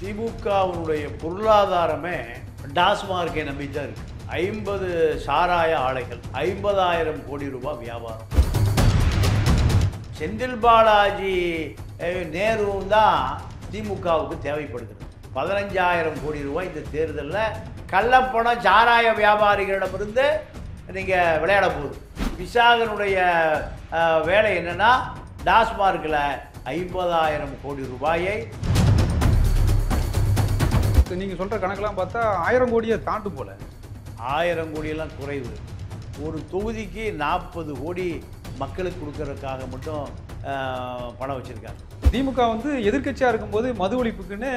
திமுகவுடைய பொருளாதாரமே டாஸ்மார்க்கை நம்பி தான் இருக்கு. 50 சாராய ஆலைகள், 50,000 கோடி ரூபாய் வியாபாரம். செந்தில் பாலாஜி நேருவும் தான் திமுகவுக்கு தேவைப்படுகிறது. 15,000 கோடி ரூபாய் இந்த தேர்தலில் கள்ளப்பணம் சாராய வியாபாரிகளிடமிருந்து நீங்கள் விளையாட போகுது. விசாகனுடைய வேலை என்னன்னா, டாஸ்மார்க்கில் 50,000 கோடி ரூபாயை நீங்கள் சொல்கிற கணக்கெல்லாம் பார்த்தா 1000 கோடியை தாண்டு போல. 1000 கோடியெல்லாம் குறைவு. ஒரு தொகுதிக்கு 40 கோடி மக்களுக்கு கொடுக்கறதுக்காக மட்டும் பணம் வச்சுருக்காங்க. திமுக வந்து எதிர்க்கட்சியாக இருக்கும்போது மது ஒழிப்புக்குன்னு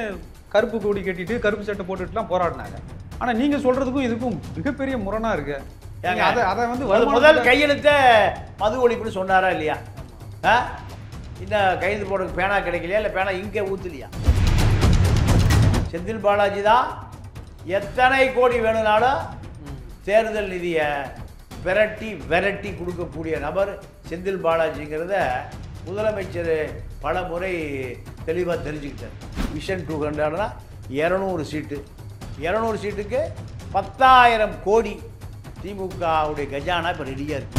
கருப்பு கொடி கட்டிட்டு கருப்பு சட்டை போட்டுட்டுலாம் போராடினாங்க. ஆனால் நீங்கள் சொல்கிறதுக்கும் இதுக்கும் மிகப்பெரிய முரணாக இருக்கு. அதை வந்து முதல் கையெழுத்த மது ஒழிப்புன்னு சொன்னாரா இல்லையா? இன்னும் கையெழுத்து போட பேனா கிடைக்கலையா, இல்லை பேனா இங்கே ஊற்றலையா? செந்தில் பாலாஜி தான் எத்தனை கோடி வேணும்னாலும் தேர்தல் நிதியை விரட்டி கொடுக்கக்கூடிய நபர் செந்தில் பாலாஜிங்கிறத முதலமைச்சர் பல முறை தெளிவாக தெரிஞ்சுக்கிட்டார். விஷன் 200னா 200 சீட்டு, 200 சீட்டுக்கு 10,000 கோடி திமுகவுடைய கஜானா இப்போ ரெடியாக இருக்கு.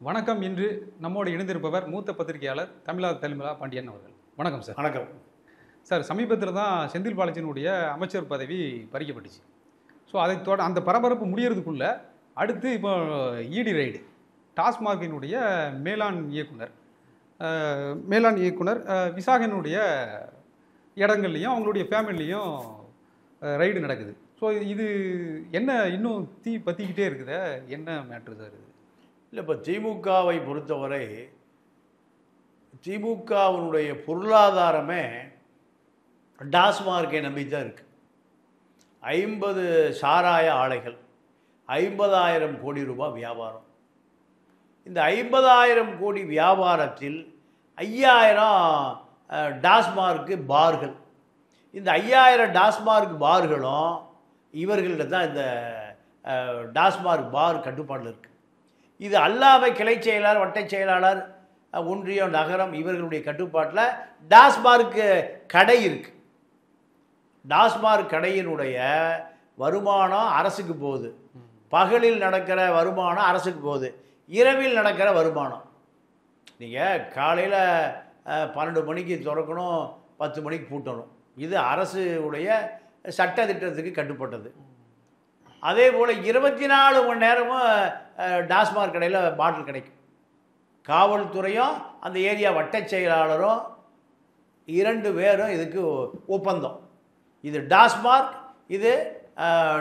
வணக்கம். இன்று நம்மோடு இணைந்திருப்பவர் மூத்த பத்திரிகையாளர் தமிழா பாண்டியன் அவர்கள். வணக்கம் சார். வணக்கம் சார். சமீபத்தில் தான் செந்தில் பாலாஜியினுடைய அமைச்சர் பதவி பறிக்கப்பட்டுச்சு. ஸோ அந்த பரபரப்பு முடியறதுக்குள்ள அடுத்து இப்போ இடி ரைடு, டாஸ்மார்க்கினுடைய மேலாண் இயக்குனர் விசாகனுடைய இடங்கள்லையும் அவங்களுடைய ஃபேமிலிலையும் ரைடு நடக்குது. ஸோ இது என்ன இன்னும் தீ பற்றிக்கிட்டே இருக்குதா? என்ன மேட்ரு சார் இது? இல்லை, இப்போ திமுகவை பொறுத்தவரை திமுகவினுடைய பொருளாதாரமே டாஸ்மார்க்கை நம்பி தான் இருக்கு. 50 சாராய ஆலைகள், 50,000 கோடி ரூபாய் வியாபாரம். இந்த 50,000 கோடி வியாபாரத்தில் 5,000 டாஸ்மார்க்கு பார்கள். இந்த 5,000 டாஸ்மார்க் பார்களும் இவர்கள்ட்ட தான் இந்த டாஸ்மார்க் பார் கட்டுப்பாடில் இருக்குது. இது அல்லாவை கிளை செயலாளர், வட்டச் செயலாளர், ஒன்றியம், நகரம் இவர்களுடைய கட்டுப்பாட்டில் டாஸ்மார்க் கடை இருக்குது. டாஸ்மார்க் கடையினுடைய வருமானம் அரசுக்கு போகுது. பகலில் நடக்கிற வருமானம் அரசுக்கு போகுது. இரவில் நடக்கிற வருமானம், நீங்கள் காலையில் 12 மணிக்கு திறக்கணும், 10 மணிக்கு பூட்டணும். இது அரசு உடைய சட்ட திட்டத்துக்கு கட்டுப்பட்டது. அதே போல் 24 மணி நேரமும் டாஸ்மார்க் கடையில் பாட்டில் கிடைக்கும். காவல்துறையும் அந்த ஏரியா வட்டச் செயலாளரும் 2 பேரும் இதுக்கு ஒப்பந்தம். இது டாஸ்மார்க், இது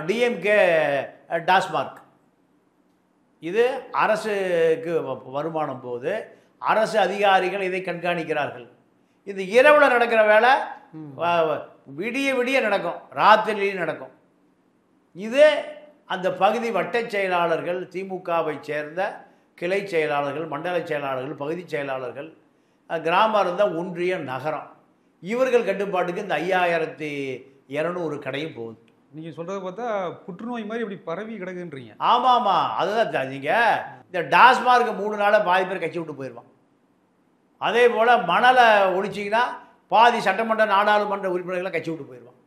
டிஎம்கே டாஸ்மார்க். இது அரசுக்கு வருமானம் போது அரசு அதிகாரிகள் இதை கண்காணிக்கிறார்கள். இது இரவில் நடக்கிற வேலை விடிய நடக்கும், ராத்திரிலையும் நடக்கும். இது அந்த பகுதி வட்டச் செயலாளர்கள், திமுகவை சேர்ந்த கிளை செயலாளர்கள், மண்டல செயலாளர்கள், பகுதி செயலாளர்கள், கிராமம் இருந்தால் ஒன்றியம், நகரம், இவர்கள் கட்டுப்பாட்டுக்கு இந்த 5,200 கடையும் போகுது. நீங்கள் சொல்கிறத பார்த்தா புற்றுநோய் மாதிரி இப்படி பரவி கிடக்குன்றீங்க. ஆமாம், அதுதான். நீங்கள் இந்த டாஸ்மார்க்கு 3 நாளாக பாதி பேர் கட்சி விட்டு போயிடுவான். அதே போல் மணலை ஒழிச்சிங்கன்னா பாதி சட்டமன்ற நாடாளுமன்ற உறுப்பினர்களை கட்சி விட்டு போயிடுவான்.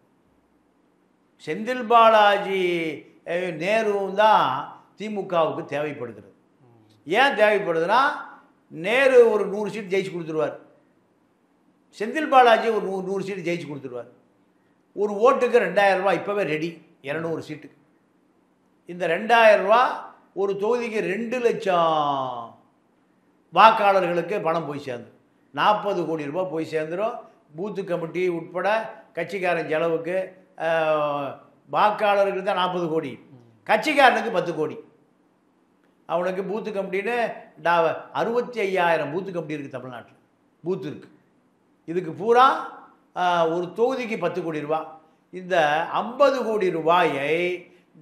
செந்தில் பாலாஜி நேருவும் தான் திமுகவுக்கு தேவைப்படுகிறது. ஏன் தேவைப்படுதுன்னா, நேரு ஒரு 100 சீட் ஜெயிச்சு கொடுத்துருவார், செந்தில் பாலாஜி ஒரு 100 சீட்டு ஜெயிச்சு கொடுத்துருவார். ஒரு ஓட்டுக்கு 2,000 ரூபா இப்போவே ரெடி, 200 சீட்டுக்கு. இந்த 2,000 ரூபா ஒரு தொகுதிக்கு 2 லட்சம் வாக்காளர்களுக்கு பணம் போய் சேர்ந்துடும். 40 கோடி ரூபாய் போய் சேர்ந்துடும். பூத்து கமிட்டி உட்பட கட்சிக்காரன் செலவுக்கு வாக்காளர்களுக்கு தான் 40 கோடி, கட்சிக்காரனுக்கு 10 கோடி. அவனுக்கு பூத்து கமிட்டின்னு 65,000 பூத்து கமிட்டி இருக்குது தமிழ்நாட்டில். பூத்து இருக்குது. இதுக்கு பூரா ஒரு தொகுதிக்கு 10 கோடி ரூபா. இந்த 50 கோடி ரூபாயை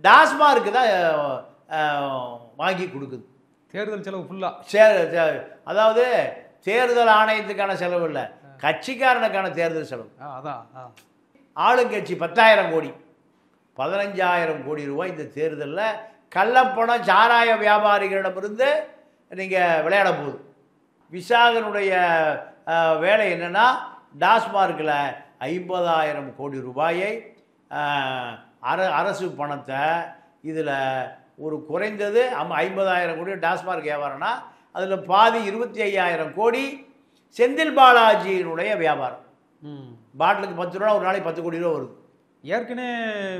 டாஸ்மார்க்கு தான் வாங்கி கொடுக்குது. தேர்தல் செலவு ஃபுல்லாக. அதாவது தேர்தல் ஆணையத்துக்கான செலவு இல்லை, கட்சிக்காரனுக்கான தேர்தல் செலவு. அதான் ஆளுங்கட்சி 10,000 கோடி, 15,000 கோடி ரூபாய் இந்த தேர்தலில் கள்ளப்பணம் சாராய வியாபாரிகளிடமிருந்து நீங்கள் விளையாட போகுது. விசாகனுடைய வேலை என்னென்னா, டாஸ்மார்க்கில் 50,000 கோடி ரூபாயை அரசு பணத்தை இதில் ஒரு குறைந்தது 50,000 கோடி டாஸ்மார்க் வியாபாரம்னா அதில் பாதி 25,000 கோடி செந்தில் பாலாஜியினுடைய வியாபாரம். பாட்டிலுக்கு 10 ரூபா, ஒரு நாளைக்கு 10 கோடி ரூபா வருது. ஏற்கனவே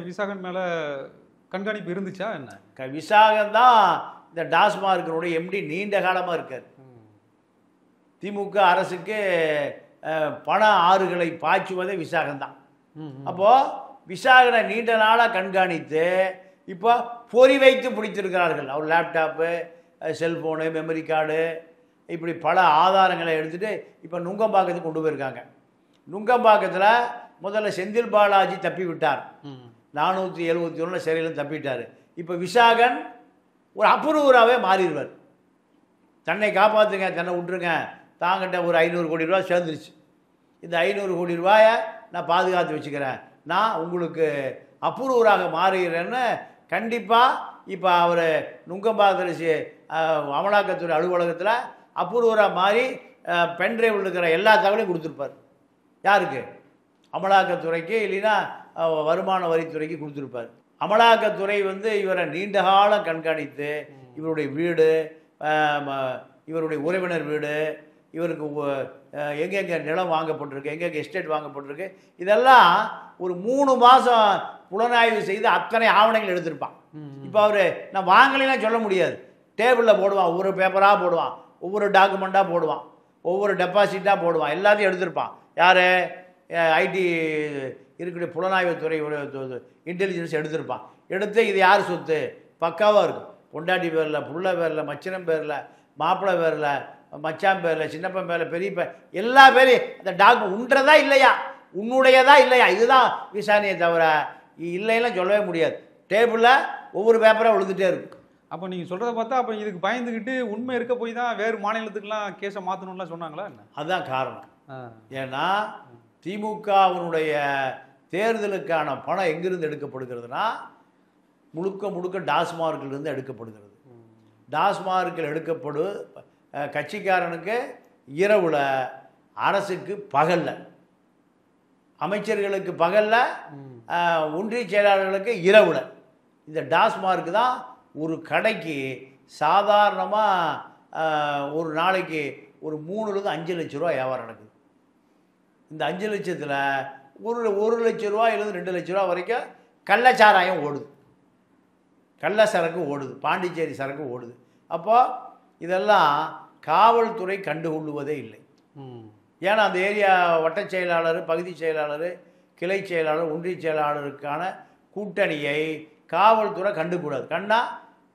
விசாகன் மேலே கண்காணிப்பு இருந்துச்சா என்ன? விசாகன் தான் இந்த டாஸ்மார்க்கினுடைய எம்டி நீண்ட காலமாக இருக்கார். திமுக அரசுக்கு பண ஆறுகளை பாய்ச்சுவதே விசாகன் தான். அப்போது விசாகனை நீண்ட நாளாக கண்காணித்து இப்போ பொறி வைத்து பிடித்திருக்கிறார்கள். அவர் லேப்டாப்பு, செல்ஃபோனு, மெமரி கார்டு, இப்படி பல ஆதாரங்களை எடுத்துகிட்டு இப்போ நுங்கம்பாக்கத்துக்கு கொண்டு போயிருக்காங்க. நுங்கம்பாக்கத்தில் முதல்ல செந்தில் பாலாஜி தப்பி விட்டார். 471 சிறையில் தப்பிட்டார். இப்போ விசாகன் ஒரு அப்ரூவராகவே மாறிடுவார். தன்னை காப்பாற்றுங்க, தன்னை விட்டுருங்க, தாங்கிட்ட ஒரு 500 கோடி ரூபா சேர்ந்துருச்சு, இந்த 500 கோடி ரூபாயை நான் பாதுகாத்து வச்சுக்கிறேன், நான் உங்களுக்கு அப்ரூவராக மாறுகிறேன்னு கண்டிப்பாக இப்போ அவர் நுங்கம்பாக்கத்தில் அமலாக்கத்துறை அலுவலகத்தில் அப்ரூவராக மாறி பென்ட்ரைவில் இருக்கிற எல்லா தகவலையும் கொடுத்துருப்பார். யாருக்கு? அமலாக்கத்துறைக்கு, இல்லைன்னா வருமான வரித்துறைக்கு கொடுத்துருப்பார். அமலாக்கத்துறை இவரை நீண்ட காலம் கண்காணித்து இவருடைய வீடு, இவருடைய உறவினர் வீடு, இவருக்கு எங்கெங்கே நிலம் வாங்கப்பட்டிருக்கு, எங்கெங்கே எஸ்டேட் வாங்கப்பட்டிருக்கு, இதெல்லாம் ஒரு 3 மாதம் புலனாய்வு செய்து அத்தனை ஆவணங்கள் எடுத்திருப்பான். இப்போ அவர் நான் வாங்கலாம் சொல்ல முடியாது. டேபிளில் போடுவான், ஒவ்வொரு பேப்பராக போடுவான், ஒவ்வொரு டாக்குமெண்ட்டாக போடுவான், ஒவ்வொரு டெபாசிட்டாக போடுவான், எல்லாத்தையும் எடுத்திருப்பான். யார்? ஐடி இருக்கக்கூடிய புலனாய்வுத்துறை இன்டெலிஜென்ஸ் எடுத்திருப்பான். எடுத்து இது யார் சொத்து பக்காவாக இருக்கும். பொண்டாட்டி பேரில், புள்ள பேரில், மச்சினம் பேரில், மாப்பிள்ளை பேரில், மச்சான் பேரில், சின்னப்பன் பேரில், பெரிய எல்லா பேரையும் அந்த டாக்குமெண்ட் உன்றதா இல்லையா, உன்னுடையதா இல்லையா, இதுதான் விசாரணையை தவிர இல்லைன்னா சொல்லவே முடியாது. டேபிளில் ஒவ்வொரு பேப்பராக விழுந்துகிட்டே இருக்கும். அப்போ நீங்கள் சொல்கிறத பார்த்தா அப்போ இதுக்கு பயந்துக்கிட்டு உண்மை இருக்க போய் தான் வேறு மாநிலத்துக்கெல்லாம் கேஸை மாற்றணும்லாம் சொன்னாங்களா என்ன? அதுதான் காரணம். ஏன்னா திமுகவினுடைய தேர்தலுக்கான பணம் எங்கிருந்து எடுக்கப்படுகிறதுனா முழுக்க முழுக்க டாஸ்மார்க்கிலிருந்து எடுக்கப்படுகிறது. டாஸ்மார்க்கில் எடுக்கப்படு கட்சிக்காரனுக்கு இரவில், அரசுக்கு பகலில், அமைச்சர்களுக்கு பகலில், ஒன்றிய செயலாளர்களுக்கு இரவில். இந்த டாஸ்மார்க் தான் ஒரு கடைக்கு சாதாரணமாக ஒரு நாளைக்கு ஒரு 3லேருந்து 5 லட்ச ரூபா வியாபாரம் நடக்குது. இந்த 5 லட்சத்தில் 1 லட்ச ரூபாயிலிருந்து 2 லட்ச ரூபா வரைக்கும் கள்ளச்சாராயம் ஓடுது, கள்ள சரக்கு ஓடுது, பாண்டிச்சேரி சரக்கு ஓடுது. அப்போது இதெல்லாம் காவல்துறை கண்டுகொள்ளுவதே இல்லை. ஏன்னா அந்த ஏரியா வட்ட செயலாளர், பகுதி செயலாளர், கிளை செயலாளர், ஒன்றிய செயலாளருக்கான கூட்டணியை காவல்துறை கண்டுக்கூடாது. கண்ணா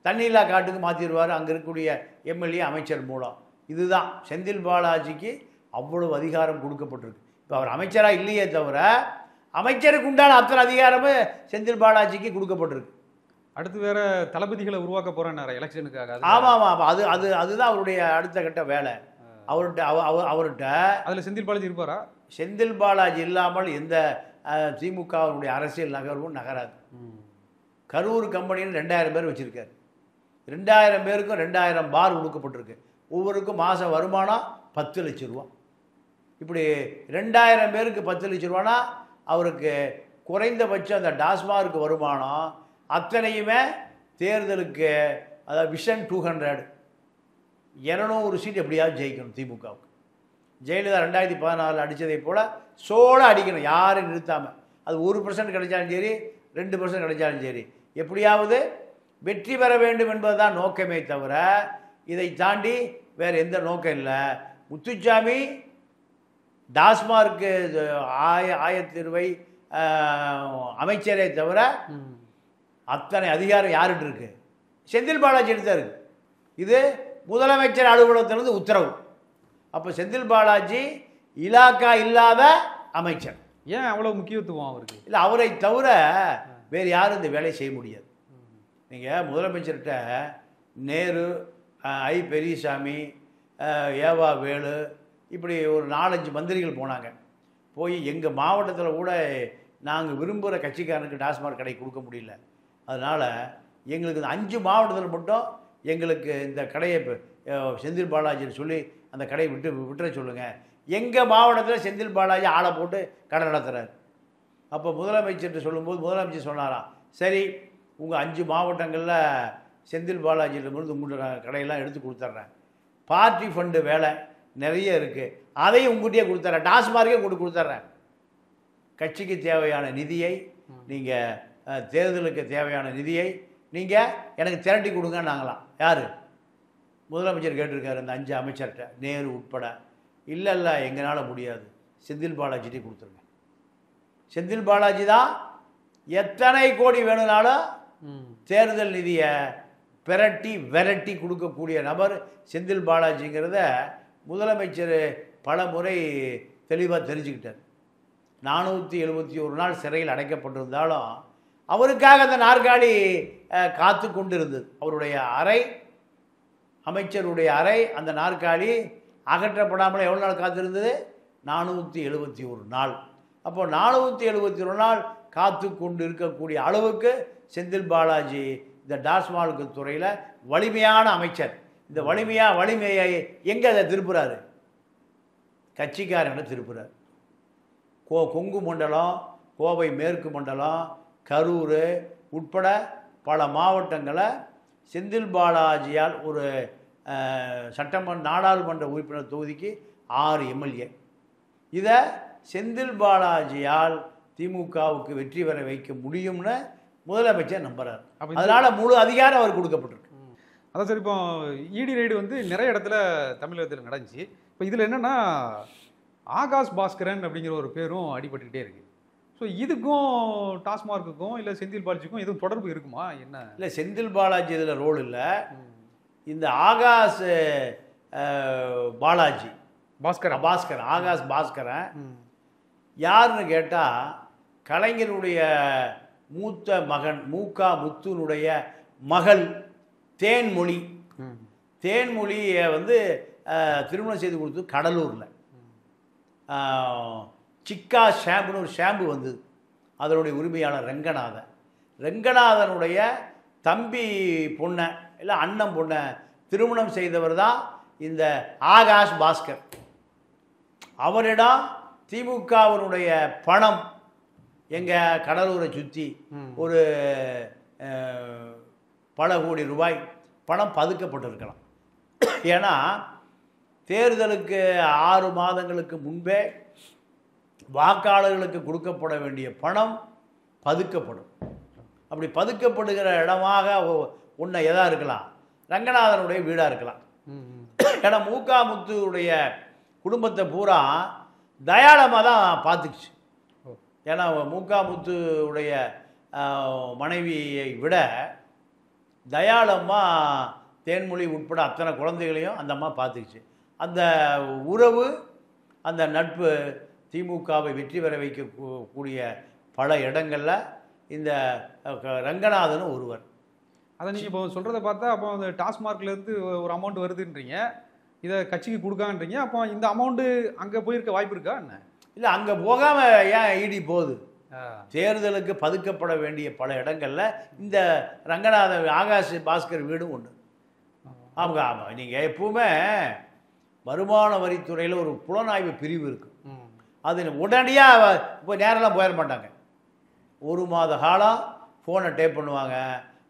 தண்ணியில்லா காட்டுக்கு மாற்றிடுவார் அங்கே இருக்கக்கூடிய எம்எல்ஏ, அமைச்சர் மூலம். இதுதான் செந்தில் பாலாஜிக்கு அவ்வளவு அதிகாரம் கொடுக்கப்பட்டிருக்கு. இப்போ அவர் அமைச்சராக இல்லையே தவிர அமைச்சருக்கு உண்டான அத்தனை அதிகாரமும் செந்தில் பாலாஜிக்கு கொடுக்கப்பட்டிருக்கு. அடுத்து வேற தளபதிகளை உருவாக்க போகிறேன் எலெக்ஷனுக்காக. ஆமாம் ஆமாம், அதுதான் அவருடைய அடுத்த கட்ட வேலை. அவர்கிட்ட அதில் செந்தில் பாலாஜி இருப்பாரா? செந்தில் பாலாஜி இல்லாமல் எந்த திமுகவுடைய அரசியல் நகர்வும் நகராது. கரூர் கம்பெனின்னு 2000 பேர் வச்சுருக்காரு. 2000 பேருக்கும் 2000 பார் கொடுக்கப்பட்டிருக்கு. ஒவ்வொருக்கும் மாதம் வருமானம் 10 லட்ச ரூபா. இப்படி 2000 பேருக்கு 10 லட்ச ரூபானா அவருக்கு குறைந்தபட்சம் அந்த டாஸ்மார்க் வருமானம் அத்தனையுமே தேர்தலுக்கு, அதாவது விஷன் 200 சீட் எப்படியாவது ஜெயிக்கணும் திமுகவுக்கு. ஜெயலலிதா 2014 அடித்ததை போல் சோழ அடிக்கணும், யாரும் நிறுத்தாமல். அது 1% கிடைச்சாலும் சரி, 2% கிடைச்சாலும் சரி, எப்படியாவது வெற்றி பெற வேண்டும் என்பது தான் நோக்கமே தவிர இதை தாண்டி வேறு எந்த நோக்கம் இல்லை. முத்துச்சாமி டாஸ்மார்க்கு ஆயத்தீர்வை அமைச்சரே தவிர அத்தனை அதிகாரம் யார்கிட்ட இருக்கு? செந்தில் பாலாஜி எடுத்தா இருக்கு. இது முதலமைச்சர் அலுவலகத்திலிருந்து உத்தரவு. அப்போ செந்தில் பாலாஜி இலாக்கா இல்லாத அமைச்சர். ஏன் அவ்வளோ முக்கியத்துவம் அவருக்கு? இல்லை, அவரை தவிர வேறு யாரும் இந்த வேலையை செய்ய முடியாது. நீங்கள் முதலமைச்சர்கிட்ட நேரு, ஐ பெரியசாமி, ஏவா வேலு, இப்படி ஒரு 4-5 மந்திரிகள் போனாங்க. போய் எங்கள் மாவட்டத்தில் கூட நாங்கள் விரும்புகிற கட்சிக்காரனுக்கு டாஸ்மாக் கடை கொடுக்க முடியல, அதனால் எங்களுக்கு இந்த 5 மாவட்டத்தில் மட்டும் எங்களுக்கு இந்த கடையை செந்தில் பாலாஜின்னு சொல்லி அந்த கடையை விட்டுற சொல்லுங்கள், எங்கள் மாவட்டத்தில் செந்தில் பாலாஜி ஆளை போட்டு கடை நடத்துகிறார். அப்போ முதலமைச்சர்கிட்ட சொல்லும்போது முதலமைச்சர் சொன்னாராம், சரி உங்கள் 5 மாவட்டங்களில் செந்தில் பாலாஜியிடமிருந்து உங்கள்கிட்ட கடையெல்லாம் எடுத்து கொடுத்துட்றேன், பார்ட்டி ஃபண்டு வேலை நிறைய இருக்குது, அதையும் உங்கள்கிட்டயே கொடுத்துட்றேன், டாஸ்மார்க்கே உங்களுக்கு கொடுத்துட்றேன், கட்சிக்கு தேவையான நிதியை நீங்கள் தேர்தலுக்கு தேவையான நிதியை நீங்கள் எனக்கு திரட்டி கொடுங்க நாங்களாம். யார் முதலமைச்சர் கேட்டிருக்காரு அந்த 5 அமைச்சர்கிட்ட, நேரு உட்பட. இல்லை எங்களால் முடியாது, செந்தில் பாலாஜிட்டே கொடுத்துருங்க. செந்தில் பாலாஜி தான் எத்தனை கோடி வேணும்னாலும் தேர்தல் நிதியை விரட்டி கொடுக்கக்கூடிய நபர் செந்தில் பாலாஜிங்கிறத முதலமைச்சர் பல முறை தெளிவாக தெரிஞ்சுக்கிட்டார். 471 நாள் சிறையில் அடைக்கப்பட்டிருந்தாலும் அவருக்காக அந்த நாற்காலி காத்து கொண்டு இருந்தது. அவருடைய அறை, அமைச்சருடைய அறை, அந்த நாற்காலி அகற்றப்படாமல் எவ்வளோ நாள் காத்திருந்தது? 471 நாள். அப்போ 471 நாள் காத்து கொண்டு இருக்கக்கூடிய அளவுக்கு செந்தில் பாலாஜி இந்த டாஸ்மார்க் துறையில் வலிமையான அமைச்சர். இந்த வலிமையை எங்கே அதை திருப்புறாரு? கட்சிக்காரங்களை திருப்புறார். கொங்கு மண்டலம், கோவை மேற்கு மண்டலம், கரூர் உட்பட பல மாவட்டங்களை செந்தில் பாலாஜியால் ஒரு நாடாளுமன்ற உறுப்பினர் தொகுதிக்கு 6 எம்எல்ஏ. இதை செந்தில் பாலாஜியால் திமுகவுக்கு வெற்றி பெற வைக்க முடியும்னு முதலமைச்சர் நம்புறார். அதனால முழு அதிகாரம் அவர் கொடுக்கப்பட்டிருக்கு. அதான் சார், இப்போ இடி ரைடு வந்து நிறைய இடத்துல தமிழகத்தில் நடந்துச்சு. இப்போ இதில் என்னென்னா ஆகாஷ் பாஸ்கரன் அப்படிங்கிற ஒரு பேரும் அடிபட்டுக்கிட்டே இருக்கு. ஸோ இதுக்கும் டாஸ்மார்க்குக்கும் இல்லை செந்தில் பாலாஜிக்கும் எதுவும் தொடர்பு இருக்குமா என்ன? இல்லை, செந்தில் பாலாஜி இதில் ரோல் இல்லை. இந்த ஆகாஷ் பாஸ்கரன் ஆகாஷ் பாஸ்கரன் யாருன்னு கேட்டால் கலைஞருடைய மூத்த மகன் மூகா முத்துனுடைய மகள் தேன்மொழியை வந்து திருமணம் செய்து கொடுத்து கடலூரில் சிக்கா ஷாம்புன்னு ஒரு ஷாம்பு வந்தது. அதனுடைய உரிமையாளர் ரங்கநாதனுடைய தம்பி பொண்ணை இல்லை அண்ணன் பொண்ணை திருமணம் செய்தவர் தான் இந்த ஆகாஷ் பாஸ்கர். அவரிடம் திமுகவினுடைய பணம் எங்கள் கடலூரை சுற்றி ஒரு பல கோடி ரூபாய் பணம் பதுக்கப்பட்டிருக்கலாம். ஏன்னா தேர்தலுக்கு 6 மாதங்களுக்கு முன்பே வாக்காளர்களுக்கு கொடுக்கப்பட வேண்டிய பணம் பதுக்கப்படும். அப்படி பதுக்கப்படுகிற இடமாக ஒன்று எதாக இருக்கலாம்? ரங்கநாதனுடைய வீடாக இருக்கலாம். ஏன்னா மூகா முத்துடைய குடும்பத்தை பூரா தயாளமாக தான் பார்த்துக்குச்சு. ஏன்னா மூகா முத்துடைய மனைவியை விட தயாளம்மா தேன்மொழி உட்பட அத்தனை குழந்தைகளையும் அந்த அம்மா பார்த்துக்குச்சு. அந்த உறவு, அந்த நட்பு திமுகவை வெற்றி பெற வைக்கக்கூடிய பல இடங்களில் இந்த ரங்கநாதனும் ஒருவர். அதை நீங்கள் இப்போ சொல்கிறத பார்த்தா அப்போ அந்த டாஸ்மார்க்லேருந்து ஒரு அமௌண்ட் வருதுன்றீங்க, இதை கட்சிக்கு கொடுக்கான்றீங்க. அப்போ இந்த அமௌண்ட்டு அங்கே போயிருக்க வாய்ப்பு இருக்கா என்ன? இல்லை, அங்கே போகாமல் ஏன் இடி போகுது? தேர்தலுக்கு பதுக்கப்பட வேண்டிய பல இடங்களில் இந்த ஆகாஷ் பாஸ்கர் வீடும் ஒன்று. ஆமாம், நீங்கள் எப்பவுமே வருமான வரித்துறையில் ஒரு புலனாய்வு பிரிவு இருக்குது. அது உடனடியாக இப்போ நேரெல்லாம் போயிட மாட்டாங்க. 1 மாத காலம் ஃபோனை டேப் பண்ணுவாங்க.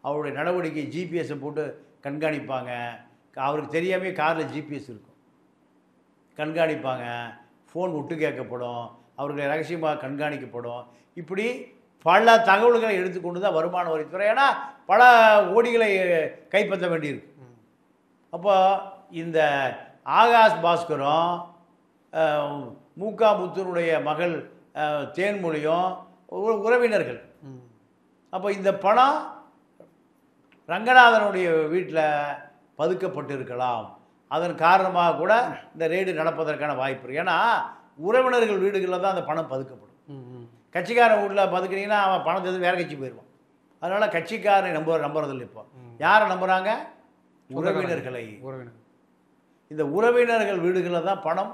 அவருடைய நடவடிக்கை ஜிபிஎஸை போட்டு கண்காணிப்பாங்க. அவருக்கு தெரியாமே காரில் ஜிபிஎஸ் இருக்கும், கண்காணிப்பாங்க. ஃபோன் விட்டு கேட்கப்படும், அவர்களை ரகசியமாக கண்காணிக்கப்படும். இப்படி பல தகவல்களை எடுத்துக்கொண்டு தான் வருமான வரித்துறை, ஏன்னா பல கோடிகளை கைப்பற்ற வேண்டியிருக்கு. அப்போ இந்த ஆகாஷ் பாஸ்கரும் மூகா முத்துனுடைய மகள் தேன்மொழியும் உறவினர்கள். அப்போ இந்த பணம் ரங்கநாதனுடைய வீட்டில் பதுக்கப்பட்டு இருக்கலாம். அதன் காரணமாக கூட இந்த ரெய்டு நடப்பதற்கான வாய்ப்பு இருக்குது. ஏன்னா உறவினர்கள் வீடுகளில் தான் அந்த பணம் பதுக்கப்படும். கட்சிக்காரன் வீட்டில் பதுக்கினீங்கன்னா அவன் பணத்தை எதுவும் வேறு கட்சி போயிடுவான். அதனால் கட்சிக்காரனை நம்புறதில்லை. இப்போ யாரை நம்புகிறாங்க? உறவினர்களை. இந்த உறவினர்கள் வீடுகளில் தான் பணம்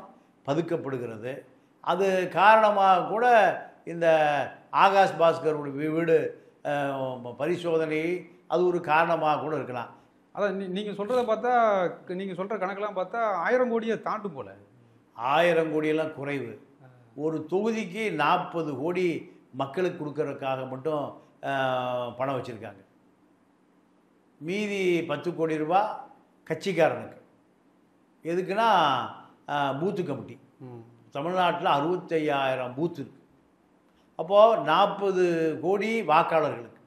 பதுக்கப்படுகிறது. அது காரணமாக கூட இந்த ஆகாஷ் பாஸ்கருடைய வீடு பரிசோதனை அது ஒரு காரணமாக கூட இருக்கலாம். அதான் நீங்கள் சொல்கிறத பார்த்தா, நீங்கள் சொல்கிற கணக்கெல்லாம் பார்த்தா 1000 கோடியை தாண்டும் போல. 1000 கோடியெல்லாம் குறைவு. ஒரு தொகுதிக்கு 40 கோடி மக்களுக்கு கொடுக்கறதுக்காக மட்டும் பணம் வச்சுருக்காங்க. மீதி 10 கோடி ரூபா கட்சிக்காரனுக்கு. எதுக்குன்னா பூத்து கமிட்டி. தமிழ்நாட்டில் 65,000 பூத்து இருக்குது. அப்போது 40 கோடி வாக்காளர்களுக்கு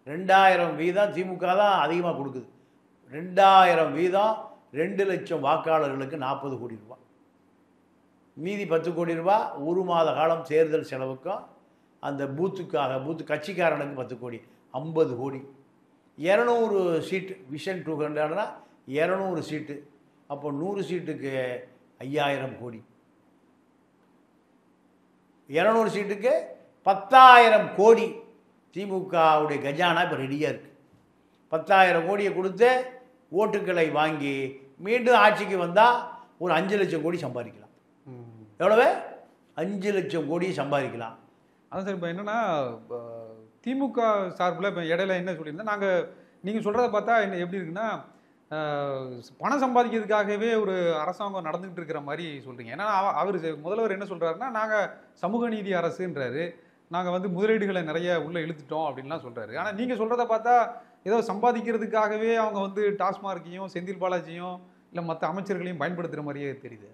2000 வீதம் திமுக தான் அதிகமாக கொடுக்குது. 2000 வீதம் 2 லட்சம் வாக்காளர்களுக்கு 40 கோடி ரூபா. மீதி 10 கோடி ரூபா ஒரு மாத காலம் தேர்தல் செலவுக்கும் அந்த பூத்து கட்சிக்காரனுக்கு 10 கோடி 50 கோடி. 200 சீட்டு விஷன் 200னா 200 சீட்டு. அப்போ 100 சீட்டுக்கு 5000 கோடி. 200 சீட்டுக்கு 10,000 கோடி. திமுகவுடைய கஜானா இப்போ ரெடியாக இருக்குது. 10,000 கோடியை கொடுத்து ஓட்டுக்களை வாங்கி மீண்டும் ஆட்சிக்கு வந்தால் ஒரு 5 லட்சம் கோடி சம்பாதிக்கலாம். எவ்வளவு? 5 லட்சம் கோடி சம்பாதிக்கலாம். அதான் சார். இப்போ என்னென்னா திமுக சார்பில் இப்போ இடையில என்ன சொல்லியிருந்தேன், நீங்கள் சொல்கிறத பார்த்தா என்ன எப்படி இருக்குன்னா, பணம் சம்பாதிக்கிறதுக்காகவே ஒரு அரசாங்கம் நடந்துகிட்டு இருக்கிற மாதிரி சொல்கிறீங்க. ஏன்னா அவர் முதல்வர் என்ன சொல்கிறாருன்னா, நாங்கள் சமூக நீதி அரசுன்றாரு, நாங்கள் வந்து முதலீடுகளை நிறைய உள்ளே இழுத்துட்டோம் அப்படின்லாம் சொல்கிறாரு. ஆனால் நீங்கள் சொல்கிறத பார்த்தா ஏதோ சம்பாதிக்கிறதுக்காகவே அவங்க வந்து டாஸ்மார்க்கையும் செந்தில் பாலாஜியும் இல்லை மற்ற அமைச்சர்களையும் பயன்படுத்துகிற மாதிரியே தெரியுது.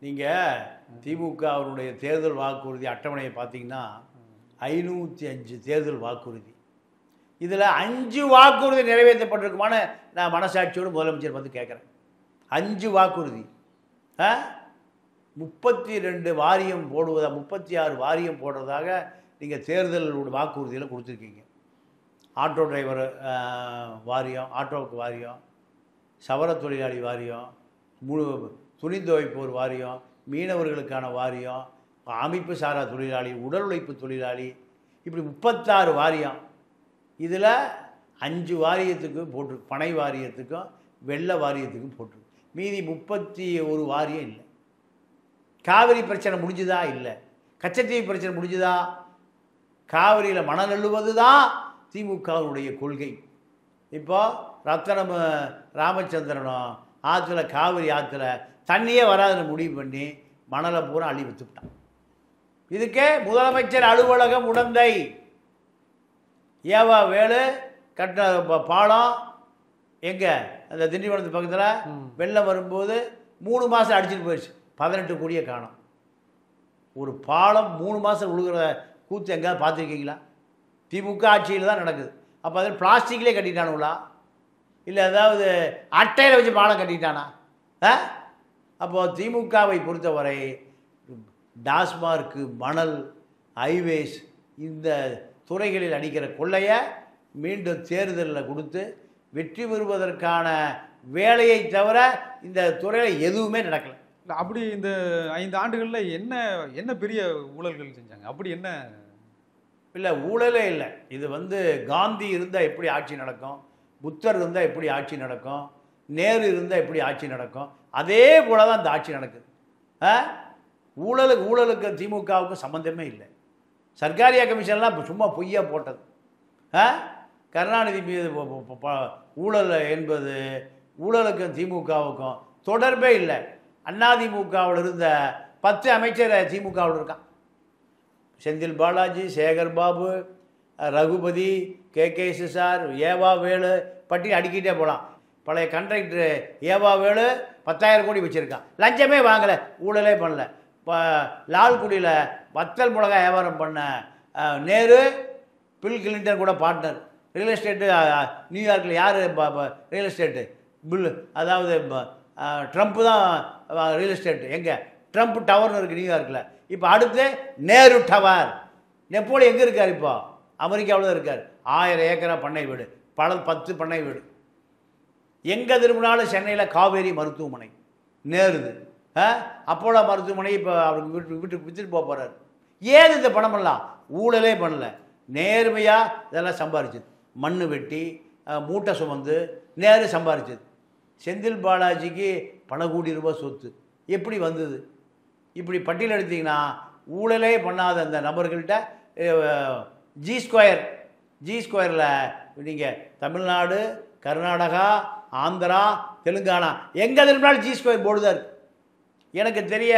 நீங்கள் திமுக அவருடைய தேர்தல் வாக்குறுதி அட்டவணையை பார்த்தீங்கன்னா 505 தேர்தல் வாக்குறுதி. இதில் 5 வாக்குறுதி நிறைவேற்றப்பட்டிருக்குமான நான் மனசாட்சியோடு முதலமைச்சர் வந்து கேட்குறேன். 5 வாக்குறுதி. 32 வாரியம் போடுவதா 36 வாரியம் போடுறதாக நீங்கள் தேர்தல் வாக்குறுதியில் கொடுத்துருக்கீங்க. ஆட்டோ டிரைவர் வாரியம், ஆட்டோவுக்கு வாரியம், சவர தொழிலாளி வாரியம், துணி துவைப்போர் வாரியம், மீனவர்களுக்கான வாரியம், அமைப்பு சாரா தொழிலாளி, உடல் உழைப்பு தொழிலாளி, இப்படி 36 வாரியம். இதில் 5 வாரியத்துக்கும் போட்டிருக்கு. பனை வாரியத்துக்கும் வெள்ள வாரியத்துக்கும் போட்டிருக்கு. மீதி 31 வாரியம் இல்லை. காவிரி பிரச்சனை முடிஞ்சுதா? இல்லை. கச்சத்தீவு பிரச்சனை முடிஞ்சுதா? காவிரியில் மணல் அள்ளுவது தான் திமுகவுடைய கொள்கை. இப்போ ரத்தனம் ராமச்சந்திரனும் ஆற்றுல காவிரி ஆற்றுல தண்ணியே வராதுன்னு முடிவு பண்ணி மணலை பூரா அள்ளி விற்றுவிட்டான். இதுக்கே முதலமைச்சர் அலுவலகம் உடந்தை. ஏவா வேலு கட்ட பாலம் எங்கே அந்த திண்டிவனத்து பக்கத்தில் வெள்ளம் வரும்போது 3 மாதம் அடிச்சுட்டு போயிடுச்சு. 18 கோடியை காணும். ஒரு பாலம் 3 மாதம் விழுகிற கூத்து எங்கேயாவது பார்த்துருக்கீங்களா? திமுக ஆட்சியில் தான் நடக்குது. அப்போ அதில் பிளாஸ்டிக்லேயே கட்டிட்டானுங்களா, இல்லை ஏதாவது அட்டையில் வச்சு பாலம் கட்டிட்டானா? அப்போது திமுகவை பொறுத்தவரை டாஸ்மார்க்கு, மணல், ஹைவேஸ் இந்த துறைகளில் அடிக்கிற கொள்ளையை மீண்டும் தேர்தலில் கொடுத்து வெற்றி பெறுவதற்கான வேலையை தவிர இந்த துறையில் எதுவுமே நடக்கலை. இல்லை அப்படி இந்த 5 ஆண்டுகளில் என்ன பெரிய ஊழல்கள் செஞ்சாங்க? அப்படி என்ன இல்லை, ஊழலே இல்லை. இது வந்து காந்தி இருந்தால் எப்படி ஆட்சி நடக்கும், புத்தர் இருந்தால் எப்படி ஆட்சி நடக்கும், நேரு இருந்தால் எப்படி ஆட்சி நடக்கும், அதே போல தான் இந்த ஆட்சி நடக்குது. ஊழலுக்கு திமுகவுக்கும் சம்மந்தமே இல்லை. சர்க்காரியா கமிஷன்லாம் சும்மா பொய்யா போட்டது. கருணாநிதி மீது ஊழல் என்பது ஊழலுக்கும் திமுகவுக்கும் தொடர்பே இல்லை. அதிமுகவில் இருந்த 10 அமைச்சர் திமுகவில் இருக்கான். செந்தில் பாலாஜி, சேகர் பாபு, ரகுபதி, KKS சார், ஏவா வேலு, பட்டியல் அடிக்கிட்டே போகலாம். பழைய கண்ட்ராக்டர் ஏவா வேலு 10,000 கோடி வச்சுருக்கான். லஞ்சமே வாங்கலை, ஊழலே பண்ணலை. இப்போ லால்குடியில் வத்தல் மிளகா வியாபாரம் பண்ண நேரு பில் கிளின்டன் கூட பார்ட்னர். ரியல் எஸ்டேட்டு நியூயார்க்கில் யார் ரியல் எஸ்டேட்டு பில்லு, அதாவது ட்ரம்ப்பு தான் ரியல் எஸ்டேட்டு. எங்கே ட்ரம்ப் டவர்னு இருக்குது நியூயார்க்கில். இப்போ அடுத்து நேரு டவர். நெப்போலியன் எங்கே இருக்கார்? இப்போ அமெரிக்காவில் தான் இருக்கார். 1000 ஏக்கரா பண்ணை வீடு, 10 பண்ணை வீடு. எங்கே திரும்பினாலும் சென்னையில் காவேரி மருத்துவமனை நேருது. அப்போலோ மருத்துவமனை இப்போ அவருக்கு வீட்டுக்கு விற்றுட்டு போக போகிறார். ஏது இந்த பணமெல்லாம்? ஊழலே பண்ணல, நேர்மையாக இதெல்லாம் சம்பாரிச்சது. மண் வெட்டி மூட்டை சுமந்து நேரு சம்பாரிச்சது. செந்தில் பாலாஜிக்கு பல கோடி ரூபாய் சொத்து எப்படி வந்தது? இப்படி பட்டியல் எடுத்தீங்கன்னா ஊழலே பண்ணாத அந்த நபர்கள்ட்ட ஜி ஸ்கொயரில் நீங்கள் தமிழ்நாடு, கர்நாடகா, ஆந்திரா, தெலுங்கானா எங்கே திரும்பினாலும் ஜி ஸ்கொயர் போர்டு தான் இருக்குது. எனக்கு தெரிய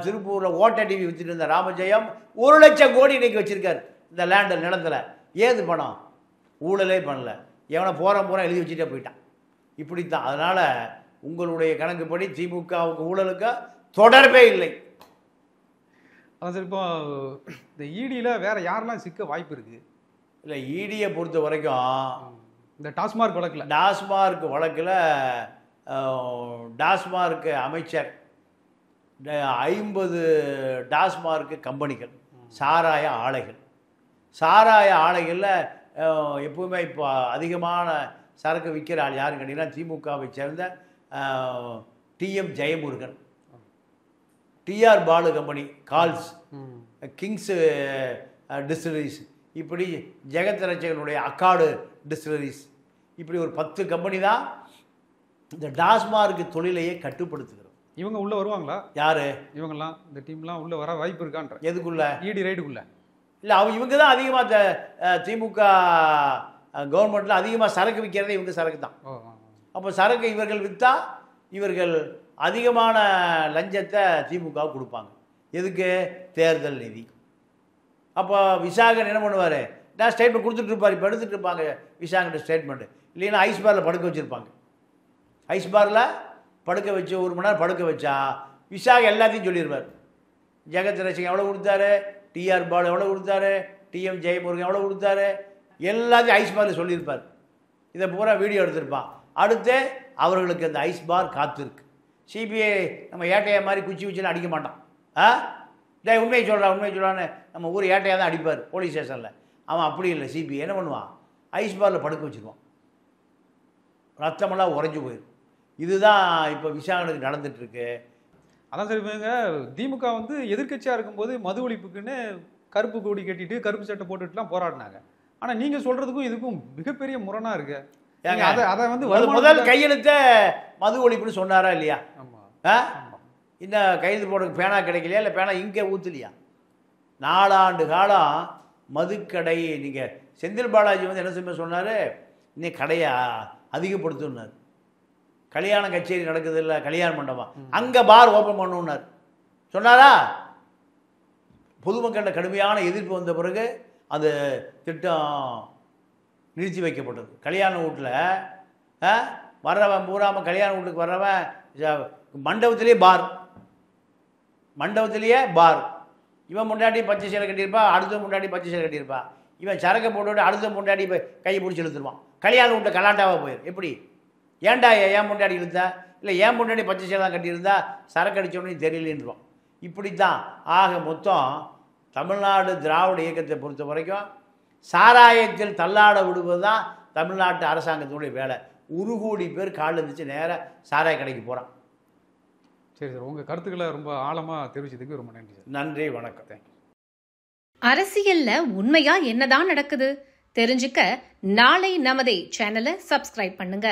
திருப்பூரில் ஓட்ட டிவி விற்றுட்டு இருந்த ராமஜெயம் 1 லட்சம் கோடி இன்றைக்கி வச்சுருக்காரு இந்த லேண்டு நிலத்தில். ஏது பணம்? ஊழலே பண்ணல, எவனை போகிறான் எழுதி வச்சுட்டே போயிட்டான். இப்படித்தான். அதனால் உங்களுடைய கணக்குப்படி திமுகவுக்கு ஊழலுக்கு தொடர்பே இல்லை. அதான் சார், இப்போ இந்த இடியில் வேற யாரெல்லாம் சிக்க வாய்ப்பு இருக்குது? இல்லை, இடியை பொறுத்த வரைக்கும் இந்த டாஸ்மார்க் வழக்கில் டாஸ்மார்க் அமைச்சர் 50 டாஸ்மார்க் கம்பெனிகள் சாராய ஆலைகளில் எப்பவுமே இப்போ அதிகமான சரக்கு விற்கிற ஆள் யாருன்னு கேட்டிங்கன்னா திமுகவை சேர்ந்த TM Jayamurugan, TR Baalu company, Kals, Kings Distilleries, இப்படி ஜெகத் ரட்சகனுடைய அக்காடு டிஸ்டிலரிஸ், இப்படி ஒரு 10 கம்பெனி தான் இந்த டாஸ்மார்க் தொழிலையே கட்டுப்படுத்துகிறது. இவங்க உள்ளே வருவாங்களா? யார் இவங்கெல்லாம்? இந்த டீம்லாம் உள்ளே வர வாய்ப்பு இருக்கான்ற? எதுக்குள்ள? இடி ரைடுக்குள்ள இல்லை, இவங்க தான் அதிகமாக திமுக கவர்மெண்ட்டில் அதிகமாக சரக்கு விற்கிறதே இவங்க சரக்கு தான். அப்போ சரக்கு இவர்கள் விற்றா இவர்கள் அதிகமான லஞ்சத்தை திமுக கொடுப்பாங்க. எதுக்கு? தேர்தல் நிதி. அப்போ விசாகன் என்ன பண்ணுவார்? நான் ஸ்டேட்மெண்ட் கொடுத்துட்டு இருப்பார். இப்போ எடுத்துகிட்டு இருப்பாங்க விசாகன் ஸ்டேட்மெண்ட்டு. இல்லைன்னா ஐஸ் பாரில் படுக்க வச்சுருப்பாங்க. ஐஸ் பாரில் படுக்க வச்சு 1 மணி நேரம் படுக்க வச்சா விசாக எல்லாத்தையும் சொல்லிடுவார். ஜெகத் ரட்சகன் எவ்வளோ கொடுத்தாரு, டிஆர் பாலு எவ்வளோ கொடுத்தாரு, டிஎம் ஜெயமுருகன் எவ்வளோ கொடுத்தாரு, எல்லாத்தையும் ஐஸ் பாரில் சொல்லியிருப்பார். இதை பூரா வீடியோ எடுத்திருப்பான். அடுத்து அவர்களுக்கு அந்த ஐஸ் பார் காத்திருக்கு. சிபிஐ நம்ம ஏட்டையா மாதிரி குச்சி அடிக்க மாட்டான். உண்மையை சொல்கிறான்னு நம்ம ஊர் ஏட்டையாக தான் அடிப்பார் போலீஸ் ஸ்டேஷனில். அவன் அப்படி இல்லை. சிபிஐ என்ன பண்ணுவான்? ஐஸ் பாரில் படுக்க வச்சுருவான். ரத்தமெல்லாம் உறைஞ்சி போயிடும். இதுதான் இப்போ விசாரணைக்கு நடந்துகிட்ருக்கு. அதான் சரி, இவங்க திமுக வந்து எதிர்க்கட்சியாக இருக்கும்போது மது ஒழிப்புக்குன்னு கருப்பு கொடி கட்டிட்டு கருப்பு சட்டை போட்டுட்டுலாம் போராடினாங்க. ஆனால் நீங்கள் சொல்கிறதுக்கும் இதுக்கும் மிகப்பெரிய முரணாக இருக்கு. அதை வந்து முதல் கையெழுத்த மது ஒழிப்புன்னு சொன்னாரா இல்லையா? ஆமாம். இன்னும் கையெழுத்து போட பேனா கிடைக்கலையா? இல்லை பேனா இங்கே ஊற்றலையா? 4 ஆண்டு காலம் மதுக்கடை. நீங்கள் செந்தில் பாலாஜி வந்து என்ன செய்ய சொன்னார்? இன்னைக்கு கடையை அதிகப்படுத்துனார். கல்யாண கச்சேரி நடக்குது இல்லை, கல்யாண மண்டபம், அங்கே பார் ஓப்பன் பண்ணுன்னார். சொன்னாரா? பொதுமக்களில் கடுமையான எதிர்ப்பு வந்த பிறகு அந்த திட்டம் நிறுத்தி வைக்கப்பட்டது. கல்யாண வீட்டில் வர்றவன் பூராமல் கல்யாண வீட்டுக்கு வர்றவன் மண்டபத்திலேயே பார். இவன் முன்னாடி பச்சை சேலை கட்டியிருப்பா, அடுத்த முன்னாடி பச்சை சேலை கட்டியிருப்பா. இவன் சரக்கை போட்டு அடுத்த முன்னாடி கையை பிடிச்சி இழுத்துருவான். கல்யாண வீட்டை கலாட்டாவாக போயிடும். எப்படி? ஏன்டா ஏன் முன்னாடி இழுத்தா? இல்லை ஏன் முன்னாடி பச்சை சேலை தான் கட்டியிருந்தா சரக்கு அடித்தோடனே தெரியலன்றான். இப்படித்தான். ஆக மொத்தம் தமிழ்நாடு திராவிட இயக்கத்தை பொறுத்த வரைக்கும் சாராயத்தில் தள்ளாட விடுவது தான் தமிழ்நாட்டு அரசாங்கத்தினுடைய வேலை. 1 கோடி பேர் காலில் இருந்துச்சு நேராக சாராய கடைக்கு போகிறான். சரி சார், உங்கள் கருத்துக்களை ரொம்ப ஆழமாக தெரிவிச்சதுக்கு ரொம்ப நன்றி சார். நன்றி, வணக்கம். தேங்க்யூ. அரசியல்ல உண்மையா என்னதான் நடக்குது தெரிஞ்சுக்க நாளை நமதே சேனலை சப்ஸ்கிரைப் பண்ணுங்க.